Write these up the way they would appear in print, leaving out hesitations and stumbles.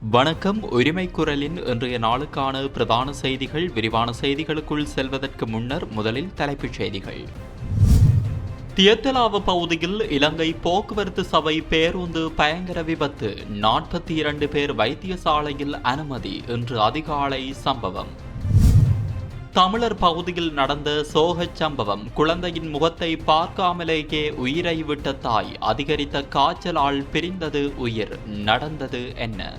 வணக்கம். உரிமை குரலின் இன்றைய நாளுக்கான பிரதான செய்திகள். விரிவான செய்திகளுக்குள் செல்வதற்கு முன்னர் முதலில் தலைப்புச் செய்திகள். தியத்தலாவ பகுதியில் இலங்கை போக்குவரத்து சபை பேருந்து பயங்கர விபத்து. 42 பேர் வைத்தியசாலையில் அனுமதி. இன்று அதிகாலை சம்பவம். தமிழர் பகுதியில் நடந்த சோகச் சம்பவம். குழந்தையின் முகத்தை பார்க்காமலேயே உயிரை விட்ட தாய். அதிகரித்த காய்ச்சலால் பிரிந்தது உயிர். நடந்தது என்ன?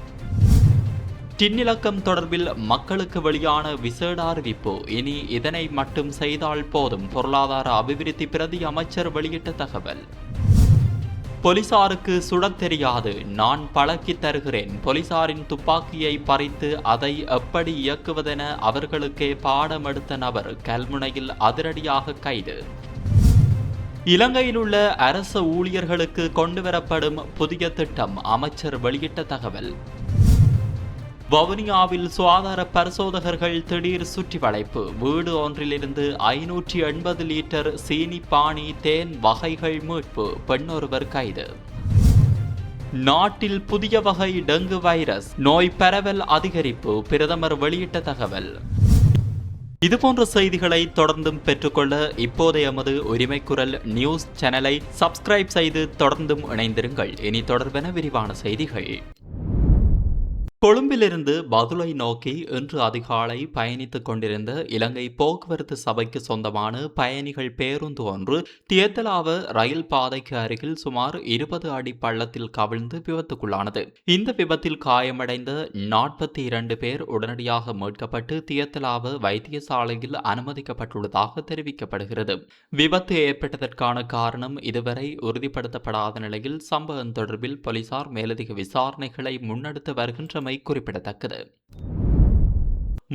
டின்னிலக்கம் தொடர்பில் மக்களுக்கு வெளியான விசேட அறிவிப்பு. இனி இதனை மட்டும் செய்தால் போதும். பொருளாதார அபிவிருத்தி பிரதி அமைச்சர் வெளியிட்ட தகவல். போலீசாருக்கு சுடத் தெரியாது, நான் பழக்கி தருகிறேன். போலீசாரின் துப்பாக்கியை பறித்து அதை எப்படி இயக்குவதென அவர்களுக்கே பாடம் எடுத்த நபர் கல்முனையில் அதிரடியாக கைது. இலங்கையில் உள்ள அரசு ஊழியர்களுக்கு கொண்டுவரப்படும் புதிய திட்டம். அமைச்சர் வெளியிட்ட தகவல். வவுனியாவில் சுகாதார பரிசோதகர்கள் திடீர் சுற்றி வளைப்பு. வீடு ஒன்றிலிருந்து 580 லிட்டர் சீனி பானி தேன் வகைகள் மீட்பு. பெண்ணொருவர் கைது. நாட்டில் புதிய வகை டெங்கு வைரஸ் நோய் பரவல் அதிகரிப்பு. பிரதமர் வெளியிட்ட தகவல். இதுபோன்ற செய்திகளை தொடர்ந்தும் பெற்றுக்கொள்ள இப்போதைய எமது உரிமை குரல் நியூஸ் சேனலை சப்ஸ்கிரைப் செய்து தொடர்ந்தும் இணைந்திருங்கள். இனி தொடர்பென விரிவான செய்திகள். கொழும்பிலிருந்து பதுளை நோக்கி இன்று அதிகாலை பயணித்துக் கொண்டிருந்த இலங்கை போக்குவரத்து சபைக்கு சொந்தமான பயணிகள் பேருந்து ஒன்று தியத்தலாவ ரயில் பாதைக்கு அருகில் சுமார் 20 அடி பள்ளத்தில் கவிழ்ந்து விபத்துக்குள்ளானது. இந்த விபத்தில் காயமடைந்த 42 பேர் உடனடியாக மீட்கப்பட்டு தியத்தலாவ வைத்தியசாலையில் அனுமதிக்கப்பட்டுள்ளதாக தெரிவிக்கப்படுகிறது. விபத்து ஏற்பட்டதற்கான காரணம் இதுவரை உறுதிப்படுத்தப்படாத நிலையில் சம்பவம் தொடர்பில் போலீசார் மேலதிக விசாரணைகளை முன்னெடுத்து வருகின்றமை குறிப்பிடத்தக்கது.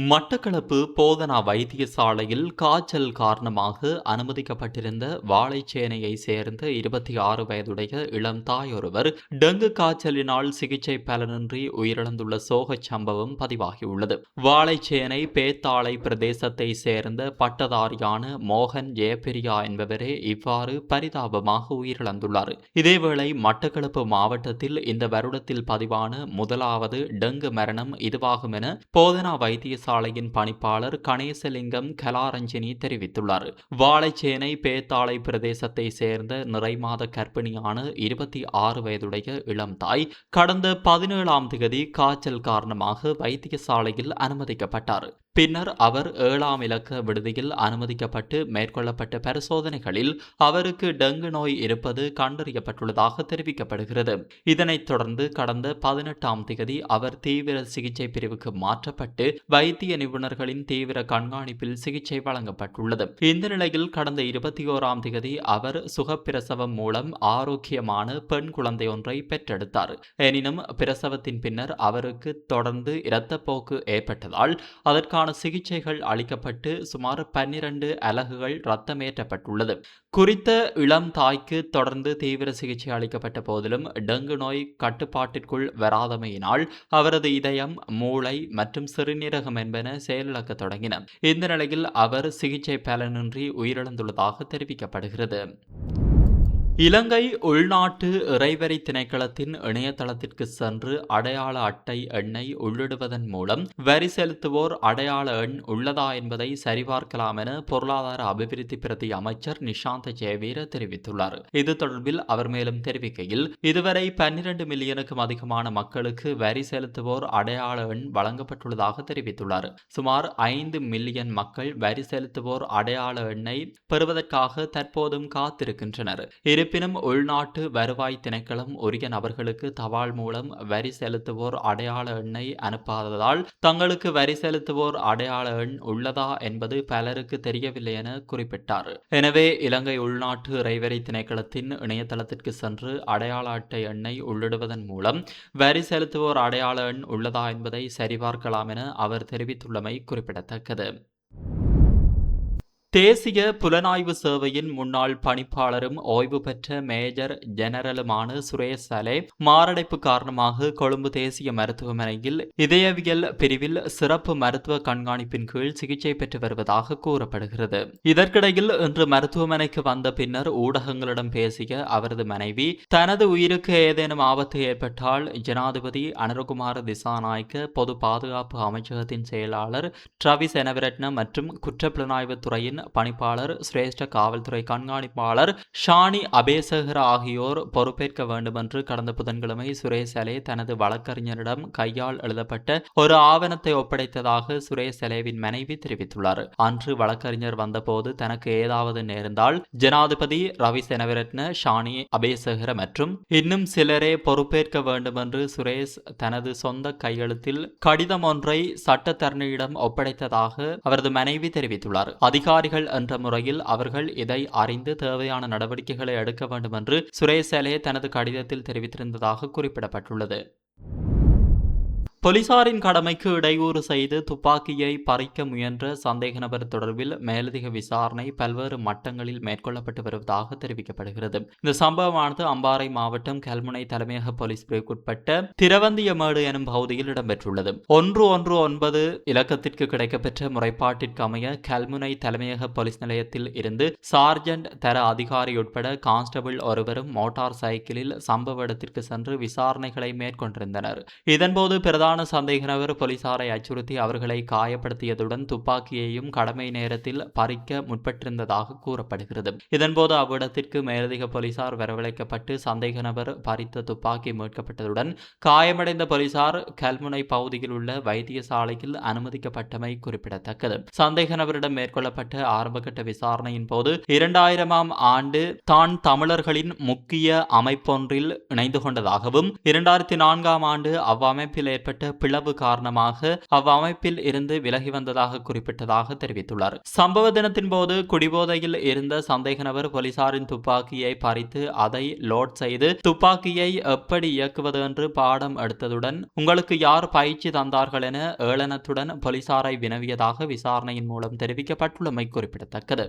மட்டக்களப்பு போதனா வைத்தியசாலையில் காய்ச்சல் காரணமாக அனுமதிக்கப்பட்டிருந்த வாழைச்சேனையை சேர்ந்த 26 வயதுடைய இளம் தாயொருவர் டெங்கு காய்ச்சலினால் சிகிச்சை பலனின்றி உயிரிழந்துள்ள சோகச் சம்பவம் பதிவாகியுள்ளது. வாழைச்சேனை பேத்தாளை பிரதேசத்தை சேர்ந்த பட்டதாரியான மோகன் ஜெயபிரியா என்பவரே இவ்வாறு பரிதாபமாக உயிரிழந்துள்ளார். இதேவேளை மட்டக்களப்பு மாவட்டத்தில் இந்த வருடத்தில் பதிவான முதலாவது டெங்கு மரணம் இதுவாகும் என போதனா வைத்திய சாலையின் பணிப்பாளர் கணேசலிங்கம் கலாரஞ்சினி தெரிவித்துள்ளார். வாழைச்சேனை பேத்தாளை பிரதேசத்தை சேர்ந்த நிறைமாத கர்ப்பிணியான 26 வயதுடைய இளம் தாய் கடந்த 17ஆம் தேதி காய்ச்சல் காரணமாக வைத்தியசாலையில் அனுமதிக்கப்பட்டார். பின்னர் அவர் 7ஆம் இலக்க விடுதியில் அனுமதிக்கப்பட்டு மேற்கொள்ளப்பட்ட பரிசோதனைகளில் அவருக்கு டெங்கு நோய் இருப்பது கண்டறியப்பட்டுள்ளதாக தெரிவிக்கப்படுகிறது. இதனைத் தொடர்ந்து கடந்த 18ஆம் தேதி அவர் தீவிர சிகிச்சை பிரிவுக்கு மாற்றப்பட்டு வைத்திய நிபுணர்களின் தீவிர கண்காணிப்பில் சிகிச்சை வழங்கப்பட்டுள்ளது. இந்த நிலையில் கடந்த 21ஆம் தேதி அவர் சுகப்பிரசவம் மூலம் ஆரோக்கியமான பெண் குழந்தை ஒன்றை பெற்றெடுத்தார். எனினும் பிரசவத்தின் பின்னர் அவருக்கு தொடர்ந்து இரத்தப்போக்கு ஏற்பட்டதால் அதற்கான சிகிச்சைகள் அளிக்கப்பட்டு சுமார் 12 அலகுகள் இரத்தமேற்றப்பட்டுள்ளது. குறித்த இளம் தாய்க்கு தொடர்ந்து தீவிர சிகிச்சை அளிக்கப்பட்ட போதிலும் டெங்கு நோய் கட்டுப்பாட்டிற்குள் வராதமையினால் அவரது இதயம், மூளை மற்றும் சிறுநீரகம் என்பன செயலிழக்க தொடங்கின. இந்த நிலையில் அவர் சிகிச்சை பலனின்றி உயிரிழந்துள்ளதாக தெரிவிக்கப்படுகிறது. இலங்கை உள்நாட்டு இறைவரி திணைக்களத்தின் இணையதளத்திற்கு சென்று அடையாள அட்டை எண்ணை உள்ளிடுவதன் மூலம் வரி செலுத்துவோர் அடையாள எண் உள்ளதா என்பதை சரிபார்க்கலாம் என பொருளாதார அபிவிருத்தி பிரதி அமைச்சர் நிஷாந்த ஜெயவீர தெரிவித்துள்ளார். இது தொடர்பில் அவர் மேலும் தெரிவிக்கையில், இதுவரை 12 மில்லியனுக்கும் அதிகமான மக்களுக்கு வரி செலுத்துவோர் அடையாள எண் வழங்கப்பட்டுள்ளதாக தெரிவித்துள்ளார். சுமார் 5 மில்லியன் மக்கள் வரி செலுத்துவோர் அடையாள எண்ணை பெறுவதற்காக தற்போதும் காத்திருக்கின்றனர். இருப்பினும் உள்நாட்டு வருவாய் திணைக்களம் உரிய நபர்களுக்கு தபால் மூலம் வரி செலுத்துவோர் அடையாள எண்ணை அனுப்பாததால் தங்களுக்கு வரி செலுத்துவோர் அடையாள எண் உள்ளதா என்பது பலருக்கு தெரியவில்லை என குறிப்பிட்டார். எனவே இலங்கை உள்நாட்டு இறைவரி திணைக்களத்தின் இணையதளத்திற்கு சென்று அடையாள அட்டை எண்ணை உள்ளிடுவதன் மூலம் வரி செலுத்துவோர் அடையாள எண் உள்ளதா என்பதை சரிபார்க்கலாம் என அவர் தெரிவித்துள்ளமை குறிப்பிடத்தக்கது. தேசிய புலனாய்வு சேவையின் முன்னாள் பணிப்பாளரும் ஓய்வு பெற்ற மேஜர் ஜெனரலுமான சுரேஷ் சலே மாரடைப்பு காரணமாக கொழும்பு தேசிய மருத்துவமனையில் இதயவியல் பிரிவில் சிறப்பு மருத்துவ கண்காணிப்பின் கீழ் சிகிச்சை பெற்று வருவதாக கூறப்படுகிறது. இதற்கிடையில் இன்று மருத்துவமனைக்கு வந்த பின்னர் ஊடகங்களிடம் பேசிய அவரது மனைவி, தனது உயிருக்கு ஏதேனும் ஆபத்து ஏற்பட்டால் ஜனாதிபதி அனுரகுமார திசாநாயக்க, பொது பாதுகாப்பு அமைச்சகத்தின் செயலாளர் ட்ரவி செனவிரட்ன மற்றும் குற்றப்புலனாய்வு துறையின் பணிப்பாளர், சிரேஷ்ட காவல்துறை கண்காணிப்பாளர் ஷானி அபேசகர ஆகியோர் பொறுப்பேற்க வேண்டும் என்று கடந்த புதன்கிழமை சுரேஷ் சலே தனது வழக்கறிஞரிடம் கையால் எழுதப்பட்ட ஒரு ஆவணத்தை ஒப்படைத்ததாக சுரேஷ் சலேவின் மனைவி தெரிவித்துள்ளார். அன்று வழக்கறிஞர் வந்தபோது தனக்கு ஏதாவது நேர்ந்தால் ஜனாதிபதி ரவி செனவிரட்ன, ஷானி அபேசகர மற்றும் இன்னும் சிலரே பொறுப்பேற்க வேண்டும் என்று சுரேஷ் தனது சொந்த கையெழுத்தில் கடிதம் ஒன்றை சட்டத்தரணியிடம் ஒப்படைத்ததாக அவரது மனைவி தெரிவித்துள்ளார். அதிகாரிகள் என்ற முறையில் அவர்கள் இதை அறிந்து தேவையான நடவடிக்கைகளை எடுக்க வேண்டும் என்று சுரேஷ் சலே தனது கடிதத்தில் தெரிவித்திருந்ததாக குறிப்பிடப்பட்டுள்ளது. போலீசாரின் கடமைக்கு இடையூறு செய்து துப்பாக்கியை பறிக்க முயன்ற சந்தேக நபர் தொடர்பில் மேலதிக விசாரணை பல்வேறு மட்டங்களில் மேற்கொள்ளப்பட்டு வருவதாக தெரிவிக்கப்படுகிறது. இந்த சம்பவமானது அம்பாறை மாவட்டம் கல்முனை தலைமையக போலீஸ் பிரிவுக்குட்பட்ட திரவந்தியமேடு எனும் பகுதியில் இடம்பெற்றுள்ளது. 119 இலக்கத்திற்கு கிடைக்கப்பெற்ற முறைப்பாட்டிற்கு அமைய கல்முனை தலைமையக போலீஸ் நிலையத்தில் இருந்து சார்ஜென்ட் தர அதிகாரி உட்பட கான்ஸ்டபிள் ஒருவரும் மோட்டார் சைக்கிளில் சம்பவ இடத்திற்கு சென்று விசாரணைகளை மேற்கொண்டிருந்தனர். இதன்போது பிரதான சந்தேக நபர் போலீசாரை அச்சுறுத்தி அவர்களை காயப்படுத்தியதுடன் துப்பாக்கியையும் கடமை நேரத்தில் பறிக்க முற்பட்டிருந்ததாக கூறப்படுகிறது. இதன்போது அவ்விடத்திற்கு மேலதிக போலீசார் வரவழைக்கப்பட்டு சந்தேக நபர் பறித்த துப்பாக்கி மீட்கப்பட்டதுடன் காயமடைந்த போலீசார் கல்முனை பகுதியில் உள்ள வைத்தியசாலையில் அனுமதிக்கப்பட்டமை குறிப்பிடத்தக்கது. சந்தேக நபரிடம் மேற்கொள்ளப்பட்ட ஆரம்பகட்ட விசாரணையின் போது 2000ஆம் ஆண்டு தான் தமிழர்களின் முக்கிய அமைப்பொன்றில் இணைந்து கொண்டதாகவும் 2004ஆம் ஆண்டு அவ்வமைப்பில் ஏற்பட்ட பிளவு காரணமாக அவ்வமைப்பில் இருந்து விலகி வந்ததாக குறிப்பிட்டதாக தெரிவித்துள்ளார். சம்பவ தினத்தின் போது குடிபோதையில் இருந்த சந்தேக நபர் போலீசாரின் துப்பாக்கியை பறித்து அதை லோட் செய்து துப்பாக்கியை எப்படி இயக்குவது என்று பாடம் எடுத்ததுடன் உங்களுக்கு யார் பயிற்சி தந்தார்கள் என ஏளனத்துடன் போலீசாரை வினவியதாக விசாரணையின் மூலம் தெரிவிக்கப்பட்டுள்ளமை குறிப்பிடத்தக்கது.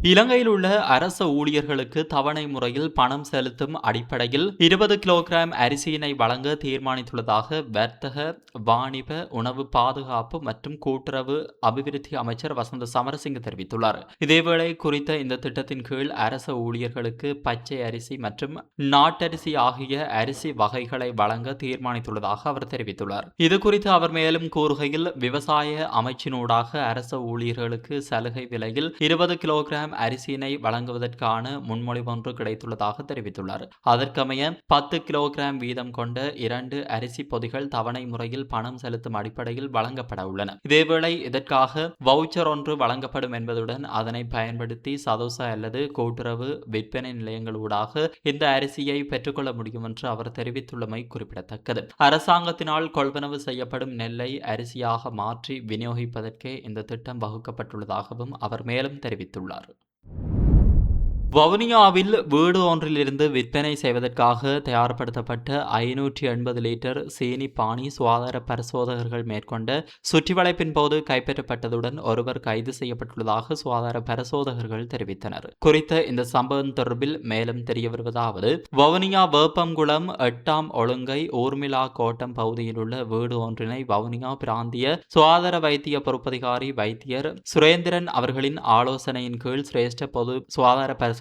இலங்கையில் உள்ள அரச ஊழியர்களுக்கு தவணை முறையில் பணம் செலுத்தும் அடிப்படையில் 20 கிலோகிராம் அரிசியினை வழங்க தீர்மானித்துள்ளதாக வர்த்தக, வாணிப, உணவு பாதுகாப்பு மற்றும் கூட்டுறவு அபிவிருத்தி அமைச்சர் வசந்த சமரசிங்க தெரிவித்துள்ளார். இதேவேளை குறித்த இந்த திட்டத்தின் கீழ் அரச ஊழியர்களுக்கு பச்சை அரிசி மற்றும் நாட்டரிசி ஆகிய அரிசி வகைகளை வழங்க தீர்மானித்துள்ளதாக அவர் தெரிவித்துள்ளார். இதுகுறித்து அவர் மேலும் கூறுகையில், விவசாய அமைச்சினூடாக அரச ஊழியர்களுக்கு சலுகை விலையில் 20 கிலோகிராம் அரிசியினை வழங்குவதற்கான முன்மொழிவு ஒன்று கிடைத்துள்ளதாக தெரிவித்துள்ளார். அதற்கமைய 10 கிலோகிராம் வீதம் கொண்ட 2 அரிசி பொதிகள் தவணை முறையில் பணம் செலுத்தும் அடிப்படையில் வழங்கப்பட உள்ளன. இதேவேளை இதற்காக வவுச்சர் ஒன்று வழங்கப்படும் என்பதுடன் அதனை பயன்படுத்தி சதோச அல்லது கூட்டுறவு விற்பனை நிலையங்களூடாக இந்த அரிசியை பெற்றுக்கொள்ள முடியும் என்று அவர் தெரிவித்துள்ளமை குறிப்பிடத்தக்கது. அரசாங்கத்தினால் கொள்வனவு செய்யப்படும் நெல்லை அரிசியாக மாற்றி விநியோகிப்பதற்கே இந்த திட்டம் வகுக்கப்பட்டுள்ளதாகவும் அவர் மேலும் தெரிவித்துள்ளார். வவுனியாவில் வீடு ஒன்றிலிருந்து விற்பனை செய்வதற்காக தயார்படுத்தப்பட்ட 580 லிட்டர் சீனி பானி சுகாதார பரிசோதகர்கள் மேற்கொண்ட சுற்றிவளைப்பின் போது கைப்பற்றப்பட்டதுடன் ஒருவர் கைது செய்யப்பட்டுள்ளதாக சுகாதார பரிசோதகர்கள் தெரிவித்தனர். குறித்த இந்த சம்பவம் தொடர்பில் மேலும் தெரிய வருவதாவது, வவுனியா வேப்பங்குளம் 8ஆம் ஒழுங்கை ஊர்மிளா கோட்டம் பகுதியில் உள்ள வீடு ஒன்றினை வவுனியா பிராந்திய சுகாதார வைத்திய பொறுப்பதிகாரி வைத்தியர் சுரேந்திரன் அவர்களின் ஆலோசனையின் கீழ் சிரேஷ்ட பொது சுகாதார பரிசோதகர்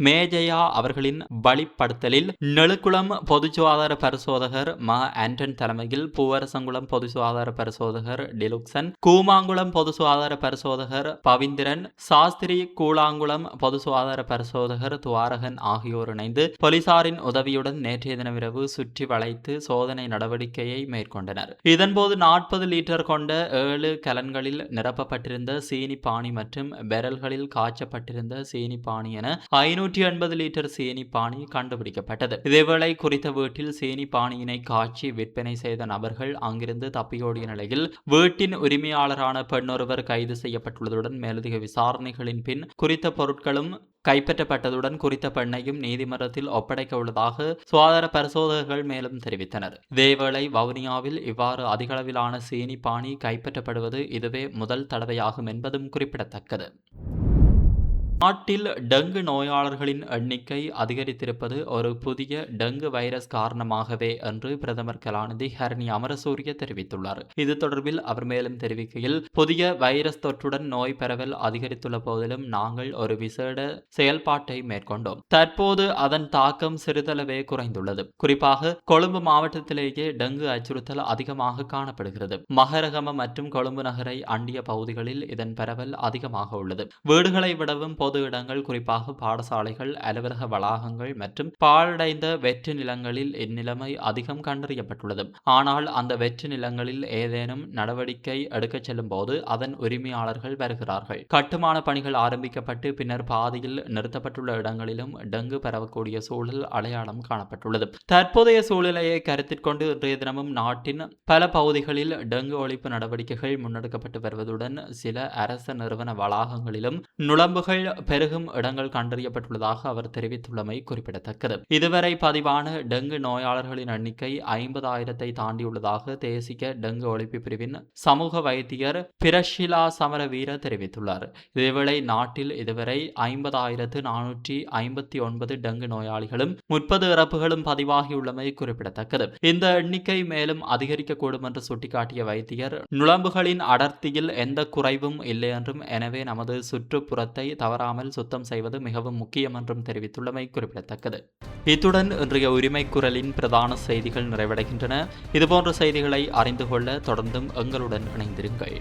மேஜயா அவர்களின் வழிப்படுத்தலில் நெழுக்குளம் பொது சுகாதார பரிசோதகர் ம ஆண்டன் தலைமையில் பூவரசங்குளம் பொது சுகாதார பரிசோதகர் டிலுக்சன், கூமாங்குளம் பொது சுகாதார பரிசோதகர் பவிந்திரன், சாஸ்திரி கூழாங்குளம் பொது சுகாதார பரிசோதகர் துவாரகன் ஆகியோர் இணைந்து போலீசாரின் உதவியுடன் நேற்றைய தினமிரவு சுற்றி வளைத்து சோதனை நடவடிக்கையை மேற்கொண்டனர். இதன்போது 40 லிட்டர் கொண்ட 7 கலன்களில் நிரப்பப்பட்டிருந்த சீனி பானி மற்றும் பெரல்களில் காய்ச்சப்பட்டிருந்த சீனி பானி என 580 லிட்டர் சீனி பானி கண்டுபிடிக்கப்பட்டது. இதேவேளை குறித்த வீட்டில் சீனி பானியினை காய்ச்சி விற்பனை செய்த நபர்கள் அங்கிருந்து தப்பியோடிய நிலையில் வீட்டின் உரிமையாளரான பெண்ணொருவர் கைது செய்யப்பட்டுள்ளதுடன் மேலதிக விசாரணைகளின் பின் குறித்த பொருட்களும் கைப்பற்றப்பட்டதுடன் குறித்த பெண்ணையும் நீதிமன்றத்தில் ஒப்படைக்க உள்ளதாக சுகாதார பரிசோதகர்கள் மேலும் தெரிவித்தனர். இதேவேளை வவுனியாவில் இவ்வாறு அதிகளவிலான சீனி பானி கைப்பற்றப்படுவது இதுவே முதல் தடவையாகும் என்பதும் குறிப்பிடத்தக்கது. நாட்டில் டெங்கு நோயாளர்களின் எண்ணிக்கை அதிகரித்திருப்பது ஒரு புதிய டெங்கு வைரஸ் காரணமாகவே என்று பிரதமர் கலாநிதி ஹரணி அமரசூரிய தெரிவித்துள்ளார். இது தொடர்பில் அவர் மேலும் தெரிவிக்கையில், புதிய வைரஸ் தொற்றுடன் நோய் பரவல் அதிகரித்துள்ள போதிலும் நாங்கள் ஒரு விசேட செயல்பாட்டை மேற்கொண்டோம். தற்போது அதன் தாக்கம் சிறிதளவே குறைந்துள்ளது. குறிப்பாக கொழும்பு மாவட்டத்திலேயே டெங்கு அச்சுறுத்தல் அதிகமாக காணப்படுகிறது. மகரகம மற்றும் கொழும்பு நகரை அண்டிய பகுதிகளில் இதன் பரவல் அதிகமாக உள்ளது. வீடுகளை விடவும் பொது இடங்கள், குறிப்பாக பாடசாலைகள், அலுவலக வளாகங்கள் மற்றும் பாழடைந்த வெற்று நிலங்களில் இந்நிலைமை அதிகம் கண்டறியப்பட்டுள்ளது. ஆனால் அந்த வெற்று நிலங்களில் ஏதேனும் நடவடிக்கை எடுக்கச் செல்லும் போது அதன் உரிமையாளர்கள் வருகிறார்கள். கட்டுமான பணிகள் ஆரம்பிக்கப்பட்டு பின்னர் பாதியில் நிறுத்தப்பட்டுள்ள இடங்களிலும் டெங்கு பரவக்கூடிய சூழல் அடையாளம் காணப்பட்டுள்ளது. தற்போதைய சூழ்நிலையை கருத்திற்கொண்டு இன்றைய தினமும் நாட்டின் பல பகுதிகளில் டெங்கு ஒழிப்பு நடவடிக்கைகள் முன்னெடுக்கப்பட்டு வருவதுடன் சில அரச நிறுவன வளாகங்களிலும் நுளம்புகள் பெருகும் இடங்கள் கண்டறியப்பட்டுள்ளதாக அவர் தெரிவித்துள்ளமை குறிப்பிடத்தக்கது. இதுவரை பதிவான டெங்கு நோயாளர்களின் எண்ணிக்கை 50,000 தாண்டியுள்ளதாக தேசிய டெங்கு ஒழிப்பு பிரிவின் சமூக வைத்தியர் பிரஷிலா சமரவீர தெரிவித்துள்ளார். இதேவேளை நாட்டில் இதுவரை 50,459 டெங்கு நோயாளிகளும் 30 இறப்புகளும் பதிவாகியுள்ளமை குறிப்பிடத்தக்கது. இந்த எண்ணிக்கை மேலும் அதிகரிக்கக்கூடும் என்று சுட்டிக்காட்டிய வைத்தியர், நுளம்புகளின் அடர்த்தியில் எந்த குறைவும் இல்லை என்றும், எனவே நமது சுற்றுப்புறத்தை தவறாமல் சுத்தம் செய்வது மிகவும் முக்கியம் என்றும் தெரிவித்துள்ளமை குறிப்பிடத்தக்கது. இத்துடன் இன்றைய உரிமை குரலின் பிரதான செய்திகள் நிறைவடைகின்றன. இதுபோன்ற செய்திகளை அறிந்து கொள்ள தொடர்ந்தும் எங்களுடன் இணைந்திருங்கள்.